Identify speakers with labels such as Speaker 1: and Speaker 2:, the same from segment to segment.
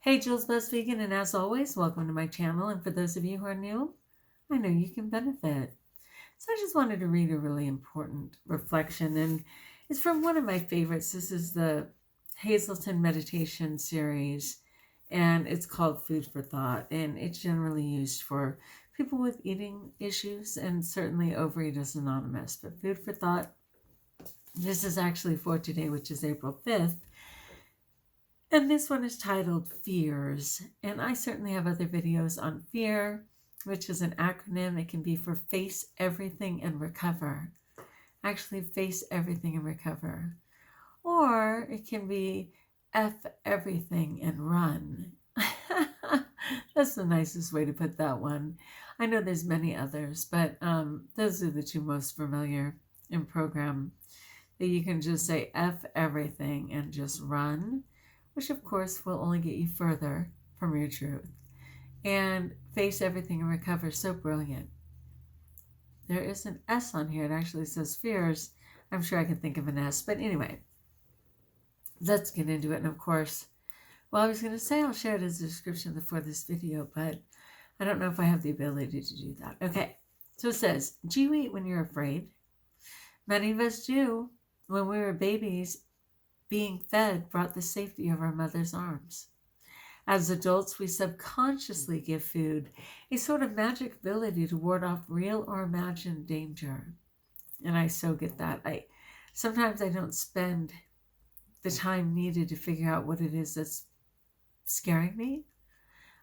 Speaker 1: Hey, Jules Best Vegan, and as always, welcome to my channel. And for those of you who are new, I know you can benefit. So I just wanted to read a really important reflection, and it's from one of my favorites. This is the Hazelton Meditation series, and it's called Food for Thought, and it's generally used for people with eating issues and certainly Overeaters Anonymous. But Food for Thought, this is actually for today, which is April 5th. And this one is titled Fears. And I certainly have other videos on fear, which is an acronym. It can be for face everything and recover. Actually, face everything and recover. Or it can be F everything and run. That's the nicest way to put that one. I know there's many others, but those are the two most familiar in program. That you can just say F everything and just run, which of course will only get you further from your truth. And face everything and recover, so brilliant. There is an S on here. It actually says fears. I'm sure I can think of an S. But anyway, let's get into it. And of course, well, I was going to say I'll share it as a description for this video, but I don't know if I have the ability to do that. Okay, so it says, do you eat when you're afraid? Many of us do. When we were babies, being fed brought the safety of our mother's arms. As adults, we subconsciously give food a sort of magic ability to ward off real or imagined danger. And I so get that. Sometimes I don't spend the time needed to figure out what it is that's scaring me.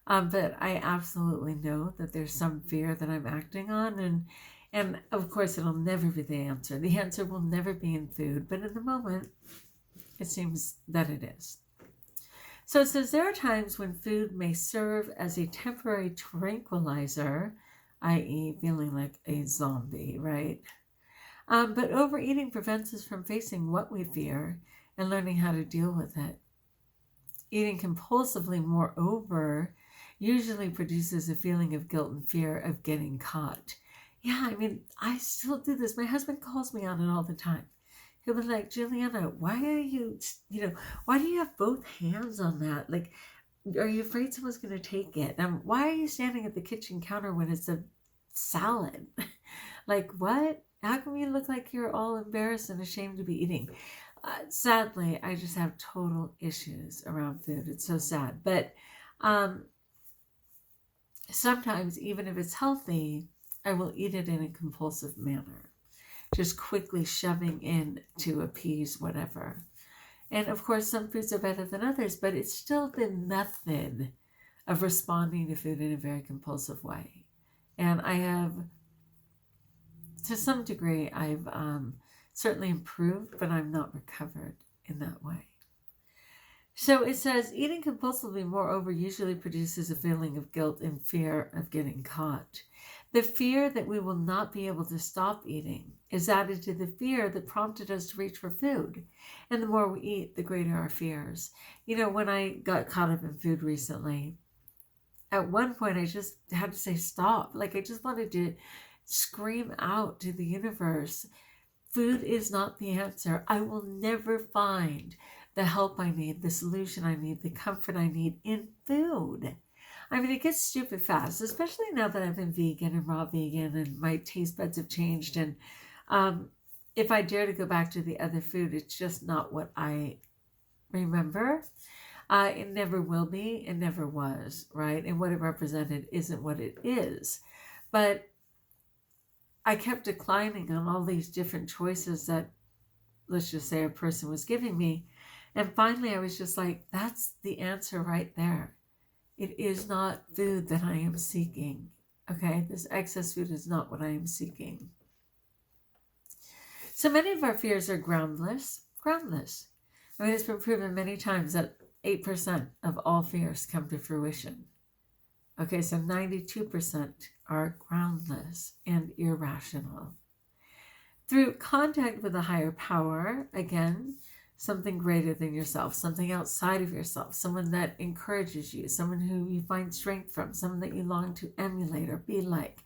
Speaker 1: But I absolutely know that there's some fear that I'm acting on. And of course, it'll never be the answer. The answer will never be in food. But in the moment, it seems that it is. So it says there are times when food may serve as a temporary tranquilizer, i.e. feeling like a zombie, right? But overeating prevents us from facing what we fear and learning how to deal with it. Eating compulsively, moreover, usually produces a feeling of guilt and fear of getting caught. Yeah, I mean, I still do this. My husband calls me on it all the time. He'll be like, Juliana, why are you, why do you have both hands on that? Like, are you afraid someone's going to take it? Why are you standing at the kitchen counter when it's a salad? Like, what? How come you look like you're all embarrassed and ashamed to be eating? Sadly, I just have total issues around food. It's so sad. But sometimes, even if it's healthy, I will eat it in a compulsive manner. Just quickly shoving in to appease whatever. And of course, some foods are better than others, but it's still the method of responding to food in a very compulsive way. And I have, to some degree, I've certainly improved, but I'm not recovered in that way. So it says, eating compulsively, moreover, usually produces a feeling of guilt and fear of getting caught. The fear that we will not be able to stop eating is added to the fear that prompted us to reach for food. And the more we eat, the greater our fears. You know, when I got caught up in food recently, at one point I just had to say stop. Like, I just wanted to scream out to the universe, food is not the answer. I will never find the help I need, the solution I need, the comfort I need in food. I mean, it gets stupid fast, especially now that I've been vegan and raw vegan and my taste buds have changed. And if I dare to go back to the other food, it's just not what I remember. It never will be. It never was, right? And what it represented isn't what it is. But I kept declining on all these different choices that, let's just say, a person was giving me. And finally, I was just like, that's the answer right there. It is not food that I am seeking. Okay, this excess food is not what I am seeking. So many of our fears are groundless. Groundless. I mean, it's been proven many times that 8% of all fears come to fruition. Okay, so 92% are groundless and irrational. Through contact with a higher power, again, something greater than yourself, something outside of yourself, someone that encourages you, someone who you find strength from, someone that you long to emulate or be like,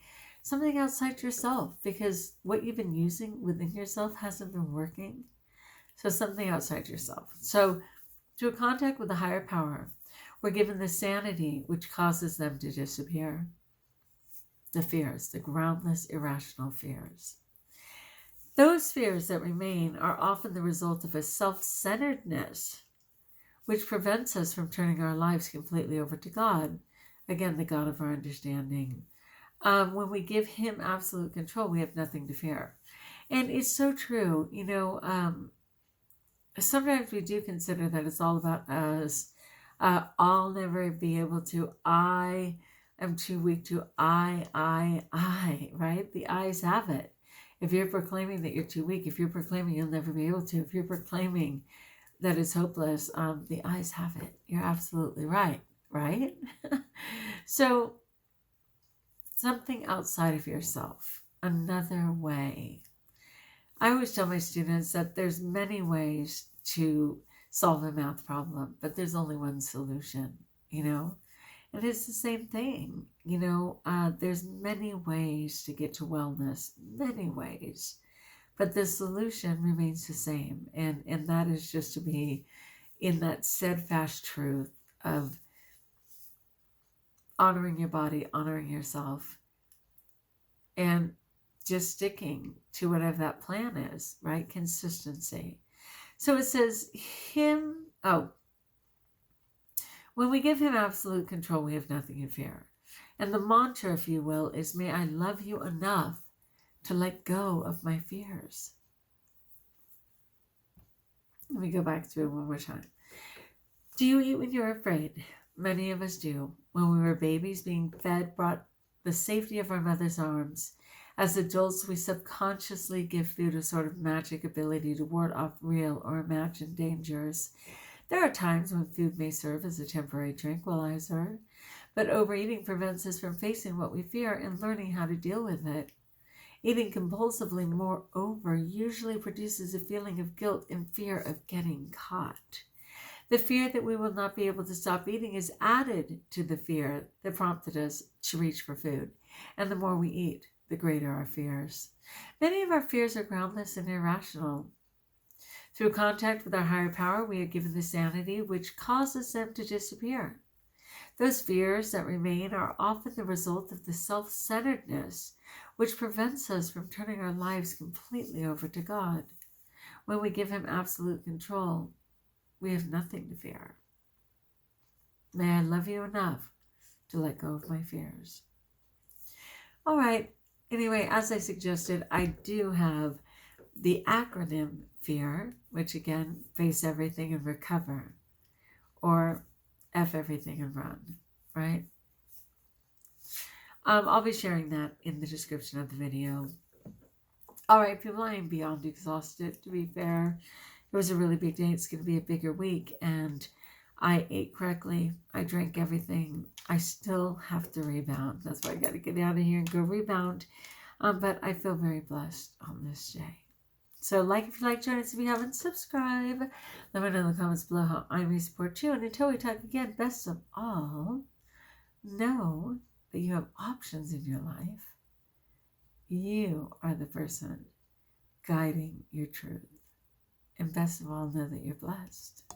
Speaker 1: something outside yourself, because what you've been using within yourself hasn't been working. So something outside yourself. So through contact with a higher power, We're given the sanity which causes them to disappear. The fears, the groundless, irrational fears. Those fears that remain are often the result of a self-centeredness which prevents us from turning our lives completely over to God. Again, the God of our understanding. When we give him absolute control, we have nothing to fear. And it's so true. Sometimes we do consider that it's all about us. I'll never be able to. I am too weak to. Right? The I's have it. If you're proclaiming that you're too weak, if you're proclaiming you'll never be able to, if you're proclaiming that it's hopeless, the I's have it. You're absolutely right, right? So something outside of yourself, another way. I always tell my students that there's many ways to solve a math problem, but there's only one solution, And it's the same thing, there's many ways to get to wellness, many ways, but the solution remains the same. And that is just to be in that steadfast truth of honoring your body, honoring yourself, and just sticking to whatever that plan is, right? Consistency. So it says when we give him absolute control, we have nothing to fear. And the mantra, if you will, is, may I love you enough to let go of my fears. Let me go back through it one more time. Do you eat when you're afraid? Many of us do. When we were babies, being fed brought the safety of our mother's arms. As adults, we subconsciously give food a sort of magic ability to ward off real or imagined dangers. There are times when food may serve as a temporary tranquilizer, but overeating prevents us from facing what we fear and learning how to deal with it. Eating compulsively, moreover, usually produces a feeling of guilt and fear of getting caught. The fear that we will not be able to stop eating is added to the fear that prompted us to reach for food. And the more we eat, the greater our fears. Many of our fears are groundless and irrational. Through contact with our higher power, we are given the sanity which causes them to disappear. Those fears that remain are often the result of the self-centeredness which prevents us from turning our lives completely over to God. When we give him absolute control, we have nothing to fear. May I love you enough to let go of my fears. All right. Anyway, as I suggested, I do have the acronym FEAR, which again, face everything and recover, or F everything and run, right? I'll be sharing that in the description of the video. All right, people, I am beyond exhausted, to be fair. It was a really big day. It's going to be a bigger week, and I ate correctly. I drank everything. I still have to rebound. That's why I got to get out of here and go rebound. But I feel very blessed on this day. So if you like, join us if you haven't, subscribe. Let me know in the comments below how I may support you. And until we talk again, best of all, know that you have options in your life. You are the person guiding your truth. And best of all, know that you're blessed.